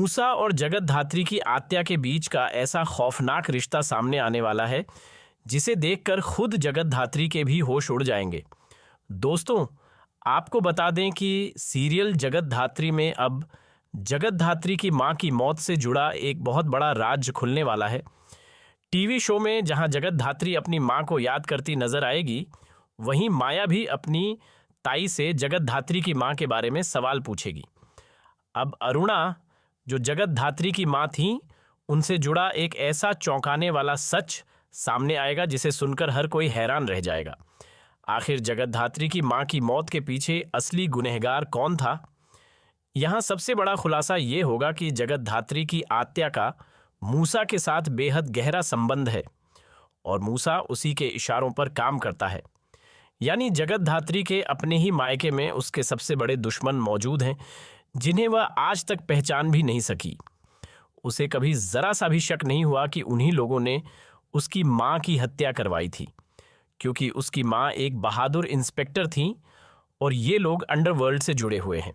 मूसा और जगतधात्री की आत्या के बीच का ऐसा खौफनाक रिश्ता सामने आने वाला है जिसे देखकर खुद जगतधात्री के भी होश उड़ जाएंगे। दोस्तों, आपको बता दें कि सीरियल जगतधात्री में अब जगतधात्री की मां की मौत से जुड़ा एक बहुत बड़ा राज खुलने वाला है। टीवी शो में जहां जगतधात्री अपनी मां को याद करती नजर आएगी, वहीं माया भी अपनी ताई से जगतधात्री की मां के बारे में सवाल पूछेगी। अब अरुणा, जो जगतधात्री की मां थी, उनसे जुड़ा एक ऐसा चौंकाने वाला सच सामने आएगा जिसे सुनकर हर कोई हैरान रह जाएगा। आखिर जगतधात्री की मां की मौत के पीछे असली गुनहगार कौन था? यहां सबसे बड़ा खुलासा ये होगा कि जगतधात्री की आत्या का मूसा के साथ बेहद गहरा संबंध है और मूसा उसी के इशारों पर काम करता है। यानी जगतधात्री के अपने ही मायके में उसके सबसे बड़े दुश्मन मौजूद हैं जिन्हें वह आज तक पहचान भी नहीं सकी। उसे कभी जरा सा भी शक नहीं हुआ कि उन्हीं लोगों ने उसकी मां की हत्या करवाई थी, क्योंकि उसकी मां एक बहादुर इंस्पेक्टर थी और ये लोग अंडरवर्ल्ड से जुड़े हुए हैं।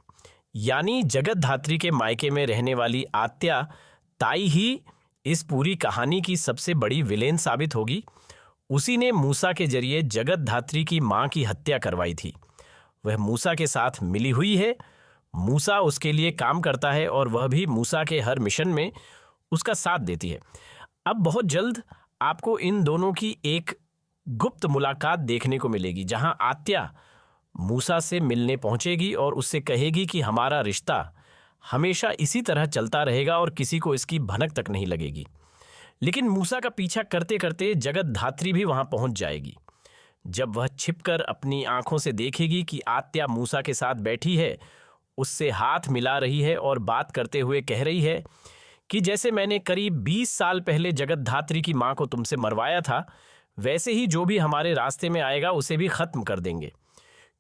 यानी जगतधात्री के मायके में रहने वाली आत्या ताई ही इस पूरी कहानी की सबसे बड़ी विलेन साबित होगी। उसी ने मूसा के जरिए जगतधात्री की मां की हत्या करवाई थी। वह मूसा के साथ मिली हुई है, मूसा उसके लिए काम करता है और वह भी मूसा के हर मिशन में उसका साथ देती है। अब बहुत जल्द आपको इन दोनों की एक गुप्त मुलाकात देखने को मिलेगी, जहां आत्या मूसा से मिलने पहुंचेगी और उससे कहेगी कि हमारा रिश्ता हमेशा इसी तरह चलता रहेगा और किसी को इसकी भनक तक नहीं लगेगी। लेकिन मूसा का पीछा करते करते जगतधात्री भी वहां पहुंच जाएगी। जब वह छिपकर अपनी आंखों से देखेगी कि आत्या मूसा के साथ बैठी है, उससे हाथ मिला रही है और बात करते हुए कह रही है कि जैसे मैंने करीब 20 साल पहले जगतधात्री की मां को तुमसे मरवाया था, वैसे ही जो भी हमारे रास्ते में आएगा उसे भी खत्म कर देंगे,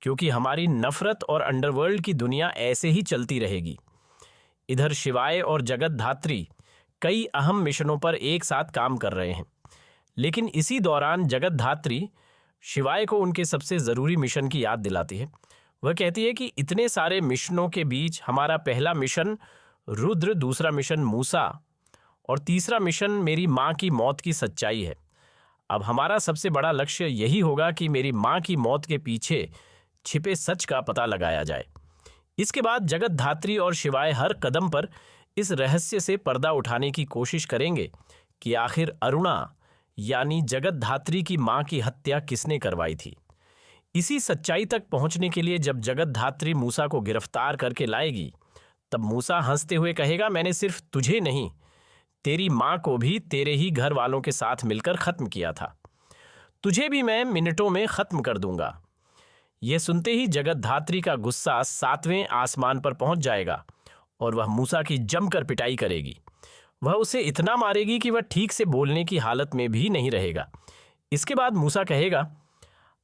क्योंकि हमारी नफरत और अंडरवर्ल्ड की दुनिया ऐसे ही चलती रहेगी। इधर शिवाय और जगतधात्री कई अहम मिशनों पर एक साथ काम कर रहे हैं, लेकिन इसी दौरान जगतधात्री शिवाय को उनके सबसे ज़रूरी मिशन की याद दिलाती है। वह कहती है कि इतने सारे मिशनों के बीच हमारा पहला मिशन रुद्र, दूसरा मिशन मूसा और तीसरा मिशन मेरी माँ की मौत की सच्चाई है। अब हमारा सबसे बड़ा लक्ष्य यही होगा कि मेरी माँ की मौत के पीछे छिपे सच का पता लगाया जाए। इसके बाद जगतधात्री और शिवाय हर कदम पर इस रहस्य से पर्दा उठाने की कोशिश करेंगे कि आखिर अरुणा यानी जगतधात्री की मां की हत्या किसने करवाई थी। इसी सच्चाई तक पहुंचने के लिए जब जगतधात्री मूसा को गिरफ्तार करके लाएगी, तब मूसा हंसते हुए कहेगा, मैंने सिर्फ तुझे नहीं, तेरी मां को भी तेरे ही घर वालों के साथ मिलकर खत्म किया था। तुझे भी मैं मिनटों में खत्म कर दूंगा। यह सुनते ही जगतधात्री का गुस्सा 7वें आसमान पर पहुंच जाएगा और वह मूसा की जमकर पिटाई करेगी। वह उसे इतना मारेगी कि वह ठीक से बोलने की हालत में भी नहीं रहेगा। इसके बाद मूसा कहेगा,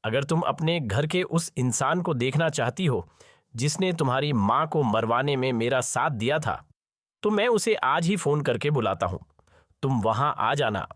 अगर तुम अपने घर के उस इंसान को देखना चाहती हो जिसने तुम्हारी मां को मरवाने में मेरा साथ दिया था, तो मैं उसे आज ही फोन करके बुलाता हूं। तुम वहां आ जाना।